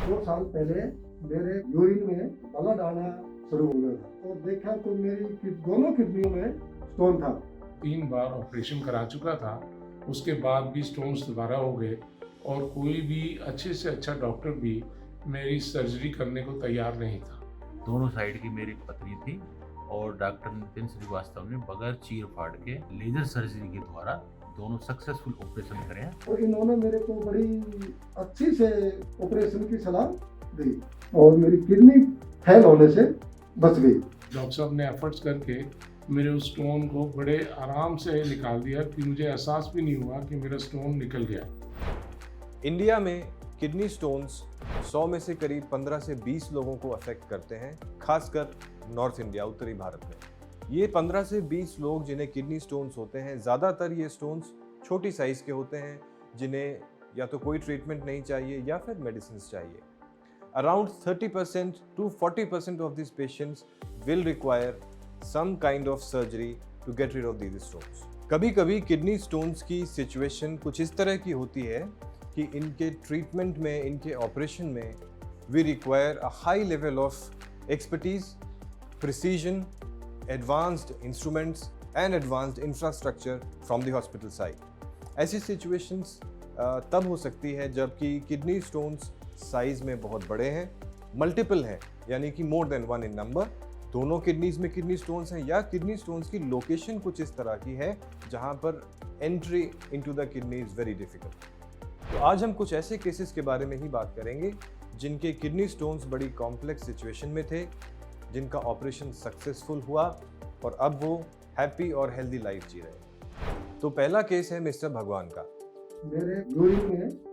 2 साल पहले मेरे यूरिन में ब्लड आना शुरू हो गया था और देखा तो मेरी दोनों किडनियों में स्टोन था। 3 बार ऑपरेशन करा चुका था, उसके बाद भी स्टोन्स दोबारा हो गए और कोई भी अच्छे से अच्छा डॉक्टर भी मेरी सर्जरी करने को तैयार नहीं था। दोनों साइड की मेरी पत्नी थी और डॉक्टर नितिन श्रीवास्तव ने बगैर चीर फाड़ के लेजर सर्जरी के द्वारा दोनों सक्सेसफुल ऑपरेशन करे हैं। और इन्होंने मेरे को बड़ी अच्छी से ऑपरेशन की सलाह दी और मेरी किडनी फेल होने से बच गई। डॉक्टर साहब ने एफर्ट्स करके मेरे उस स्टोन को बड़े आराम से निकाल दिया कि मुझे एहसास भी नहीं हुआ कि मेरा स्टोन निकल गया। इंडिया में किडनी स्टोन्स 100 में से करीब 15 से 20 लोगों को अफेक्ट करते हैं, खासकर नॉर्थ इंडिया, उत्तरी भारत में। ये 15 से 20 लोग जिन्हें किडनी स्टोन्स होते हैं, ज़्यादातर ये स्टोन्स छोटी साइज़ के होते हैं जिन्हें या तो कोई ट्रीटमेंट नहीं चाहिए या फिर मेडिसिन चाहिए। Around 30% to 40% of these patients will require some kind of surgery to get rid of these stones. कभी-कभी किडनी स्टोन्स की सिचुएशन कुछ इस तरह की होती है कि इनके ट्रीटमेंट में, इनके ऑपरेशन में we require a high level of expertise, precision, advanced instruments and advanced infrastructure from the hospital side. ऐसी सिचुएशंस तब हो सकती है जबकि किडनी स्टोन्स साइज में बहुत बड़े हैं, मल्टीपल हैं, यानी कि मोर देन 1 इन नंबर, दोनों किडनीज में किडनी स्टोन्स हैं, या किडनी स्टोन्स की लोकेशन कुछ इस तरह की है जहां पर entry into the kidney is very difficult. तो आज हम कुछ ऐसे केसेस के बारे में ही बात करेंगे जिनके किडनी स्टोन्स बड़ी कॉम्प्लेक्स सिचुएशन में थे, जिनका ऑपरेशन सक्सेसफुल हुआ और अब वो हैप्पी और हेल्दी लाइफ जी रहे। तो पहला केस है मिस्टर भगवान का। मेरे यूरिन में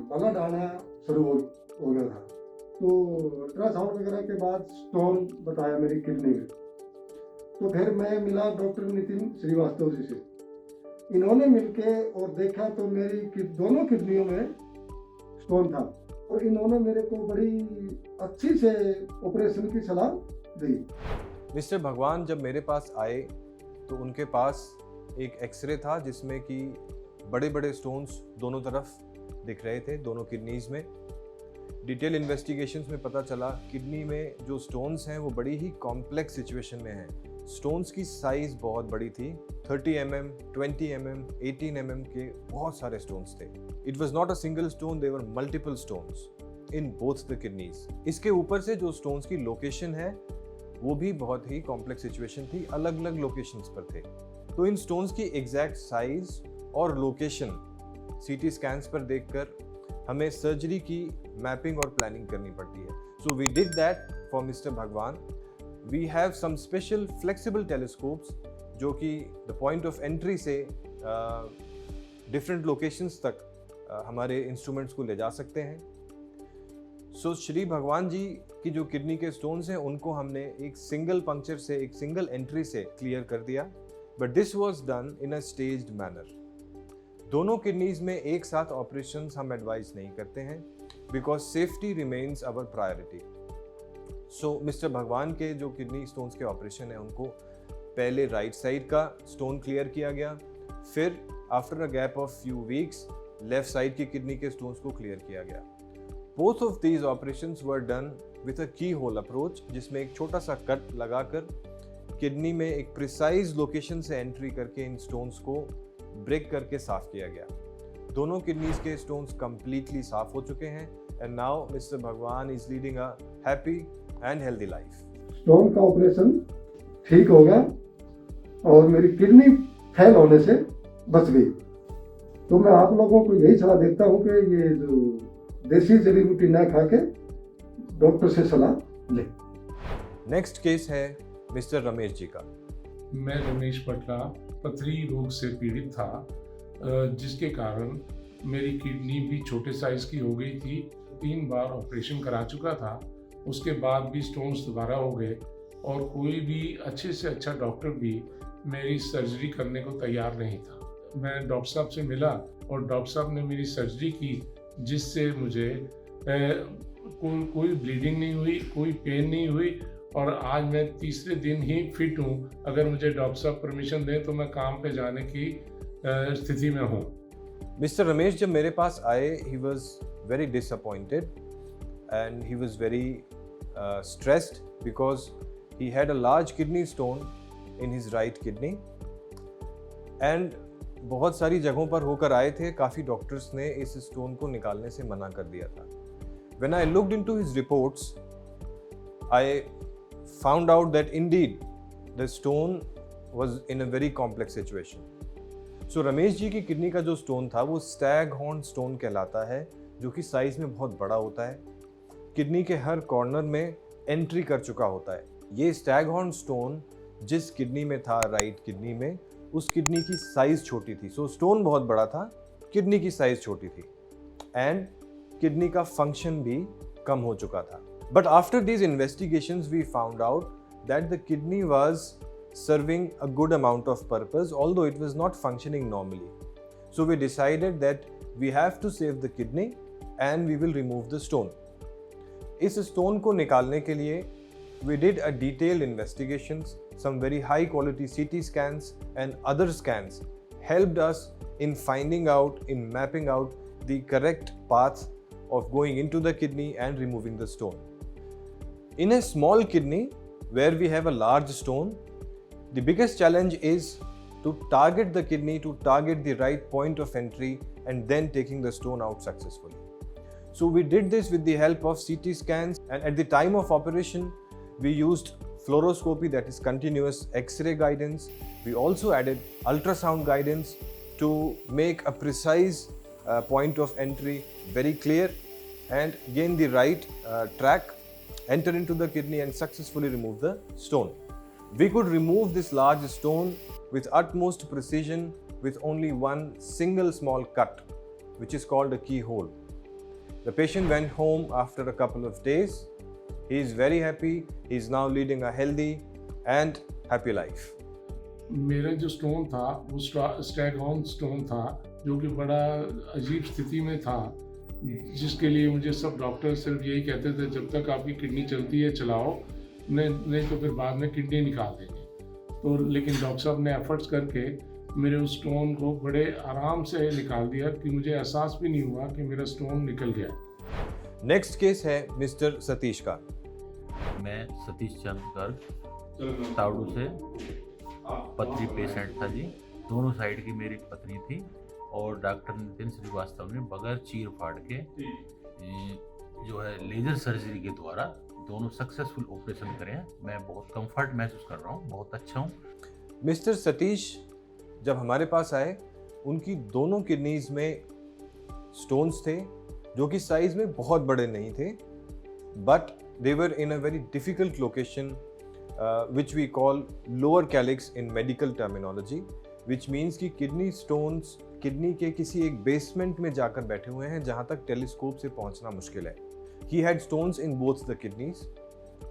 ब्लड आना शुरू हो गया था, तो अल्ट्रासाउंड वगैरह के बाद स्टोन बताया मेरी किडनी में। तो फिर मैं मिला डॉक्टर नितिन श्रीवास्तव जी से। इन्होंने मिलके और देखा तो मेरी दोनों किडनियों में स्टोन था और इन्होंने मेरे को बड़ी अच्छी से ऑपरेशन की सलाह दी। मिस्टर भगवान जब मेरे पास आए तो उनके पास एक एक्सरे था जिसमें कि बड़े बड़े स्टोन्स दोनों तरफ दिख रहे थे, दोनों किडनीज में। डिटेल इन्वेस्टिगेशंस में पता चला किडनी में जो स्टोन्स हैं वो बड़ी ही कॉम्प्लेक्स सिचुएशन में हैं। स्टोन्स की साइज बहुत बड़ी थी, 30 mm, 20 mm, 18 mm के बहुत सारे स्टोन्स थे। It was not a single stone, there were multiple stones in both the kidneys. इसके ऊपर से जो स्टोन्स की लोकेशन है वो भी बहुत ही कॉम्प्लेक्स सिचुएशन थी, अलग अलग लोकेशंस पर थे। तो इन स्टोन्स की एग्जैक्ट साइज और लोकेशन सीटी स्कैन्स पर देखकर हमें सर्जरी की मैपिंग और प्लानिंग करनी पड़ती है। So we did that for mister Bhagwan. We have some special flexible telescopes जो कि द पॉइंट ऑफ एंट्री से डिफरेंट लोकेशंस तक हमारे इंस्ट्रूमेंट्स को ले जा सकते हैं। सो श्री भगवान जी की जो किडनी के स्टोन्स हैं उनको हमने एक सिंगल पंक्चर से, एक सिंगल एंट्री से क्लियर कर दिया, but this was done in a staged manner. दोनों किडनीज में एक साथ ऑपरेशंस हम एडवाइज नहीं करते हैं because safety remains our priority. So mister Bhagwan के जो किडनी स्टोन्स के ऑपरेशन है उनको पहले राइट साइड का स्टोन क्लियर किया गया, फिर after a gap of few weeks left side की किडनी के स्टोन्स को क्लियर किया गया। Both of these operations were done with a की होल अप्रोच, जिसमें एक छोटा सा कट लगाकर किडनी में एक प्रिसाइज लोकेशन से एंट्री करके इन स्टोन्स को ब्रेक करके साफ किया गया। दोनों किडनीज के स्टोन्स कंप्लीटली साफ हो चुके हैं एंड नाउ मिस्टर भगवान is leading a happy and healthy life. Stone का ऑपरेशन ठीक हो गया और मेरी किडनी फेल होने से बच गई। तो मैं आप लोगों को यही सलाह देता हूँ कि ये जो देसी जड़ी बूटी ना खा के डॉक्टर से सलाह ले। नेक्स्ट केस है मिस्टर रमेश जी का। मैं रमेश पटला पथरी रोग से पीड़ित था, जिसके कारण मेरी किडनी भी छोटे साइज़ की हो गई थी। 3 बार ऑपरेशन करा चुका था, उसके बाद भी स्टोन्स दोबारा हो गए और कोई भी अच्छे से अच्छा डॉक्टर भी मेरी सर्जरी करने को तैयार नहीं था। मैं डॉक्टर साहब से मिला और डॉक्टर साहब ने मेरी सर्जरी की, जिससे मुझे कोई ब्लीडिंग नहीं हुई, कोई पेन नहीं हुई और आज मैं तीसरे दिन ही फिट हूँ। अगर मुझे डॉक्टर साहब परमिशन दें तो मैं काम पे जाने की स्थिति में हूँ। मिस्टर रमेश जब मेरे पास आए, he was very disappointed and he was very stressed because he had a large kidney stone in his right kidney and बहुत सारी जगहों पर होकर आए थे, काफ़ी डॉक्टर्स ने इस स्टोन को निकालने से मना कर दिया था. When I looked into his reports, I found out that indeed the stone was in a very complex situation. So Ramesh ji की किडनी का जो स्टोन था वो स्टैग हॉर्न स्टोन कहलाता है, जो कि साइज में बहुत बड़ा होता है, किडनी के हर कॉर्नर में एंट्री कर चुका होता है. ये स्टैग हॉर्न स्टोन जिस किडनी में था, राइट किडनी में, उस किडनी की साइज छोटी थी. सो स्टोन बहुत बड़ा था, किडनी की साइज छोटी थी एंड किडनी का फंक्शन भी कम हो चुका था. But after these investigations we found out that the kidney was serving a good amount of purpose, although it was not functioning normally. So we decided that we have to save the kidney and we will remove the stone. इस stone को निकालने के लिए we did a detailed investigations. Some very high quality CT scans and other scans helped us in finding out, in mapping out the correct path of going into the kidney and removing the stone. In a small kidney where we have a large stone, the biggest challenge is to target the kidney, to target the right point of entry and then taking the stone out successfully. So we did this with the help of CT scans, and at the time of operation we used fluoroscopy, that is continuous X-ray guidance. We also added ultrasound guidance to make a precise point of entry very clear and gain the right track, enter into the kidney and successfully remove the stone. We could remove this large stone with utmost precision with only one single small cut, which is called a keyhole. The patient went home after a couple of days. He is very happy. He is now leading a healthy and happy life. मेरा जो stone था वो Stag horn stone था, जो कि बड़ा अजीब स्थिति में था, जिसके लिए मुझे सब डॉक्टर सिर्फ यही कहते थे, जब तक आपकी किडनी चलती है चलाओ, नहीं तो फिर बाद में किडनी निकाल देंगे. तो लेकिन डॉक्टर साहब ने एफर्ट्स करके मेरे उस स्टोन को बड़े आराम से निकाल दिया कि मुझे एहसास भी नहीं हुआ कि मेरा स्टोन निकल गया. नेक्स्ट केस है मिस्टर सतीश का. मैं सतीश चंद्र गर्ग, तावड़ू से पथरी पेशेंट था जी. दोनों साइड की मेरी पथरी थी और डॉक्टर नितिन श्रीवास्तव ने बगैर चीर फाड़ के जो है लेजर सर्जरी के द्वारा दोनों सक्सेसफुल ऑपरेशन करे हैं. मैं बहुत कंफर्ट महसूस कर रहा हूँ, बहुत अच्छा हूँ. मिस्टर सतीश जब हमारे पास आए, उनकी दोनों किडनीज में स्टोन्स थे जो कि साइज में बहुत बड़े नहीं थे, but they were in a very difficult location which we call lower calyx in medical terminology, which means कि किडनी स्टोन्स किडनी के किसी एक बेसमेंट में जाकर बैठे हुए हैं जहाँ तक टेलीस्कोप से पहुँचना मुश्किल है. He had stones in both the kidneys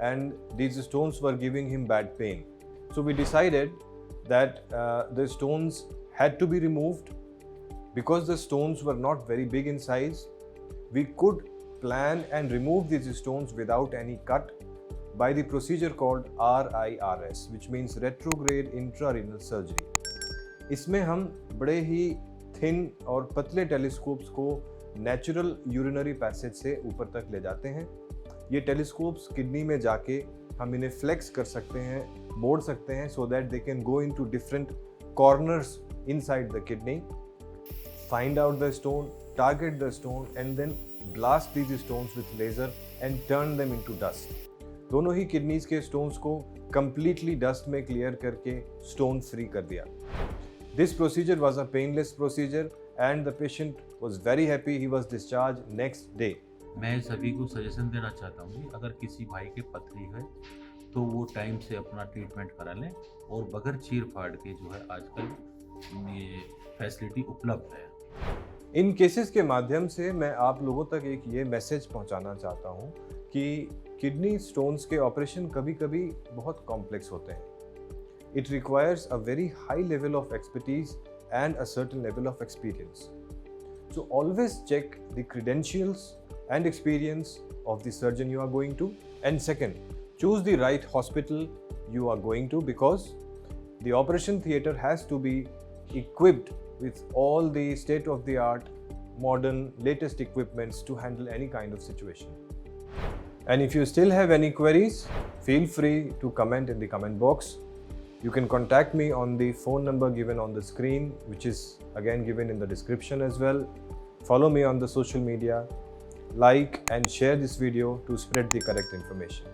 and these stones were giving him bad pain. So we decided that the stones had to be removed. Because the stones were not very big in size, we could plan and remove these stones without any cut by the procedure called RIRS, which means retrograde intrarenal surgery. इसमें हम बड़े ही thin और पतले telescopes को natural urinary passage से ऊपर तक ले जाते हैं. ये टेलीस्कोप्स किडनी में जाके हम इन्हें फ्लेक्स कर सकते हैं, मोड़ सकते हैं, so that they can go into different corners inside the kidney, find out the stone, target the stone and then blast these stones with laser and turn them into dust. दोनों ही kidneys के stones को completely dust में clear करके stone free कर दिया. This procedure was a painless procedure and the patient was very happy. He was discharged next day. मैं सभी को सजेशन देना चाहता हूँ, अगर किसी भाई के पथरी है तो वो टाइम से अपना ट्रीटमेंट करा लें और बगैर चीर फाड़ के जो है आजकल ये फैसिलिटी उपलब्ध है. इन केसेस के माध्यम से मैं आप लोगों तक एक ये मैसेज पहुंचाना चाहता हूं कि किडनी स्टोन्स के ऑपरेशन कभी कभी बहुत कॉम्प्लेक्स होते हैं. It requires a very high level of expertise and a certain level of experience. So always check the credentials and experience of the surgeon you are going to. And second, choose the right hospital you are going to, because the operation theatre has to be equipped with all the state-of-the-art, modern, latest equipments to handle any kind of situation. And if you still have any queries, feel free to comment in the comment box. You can contact me on the phone number given on the screen, which is again given in the description as well. Follow me on the social media, like and share this video to spread the correct information.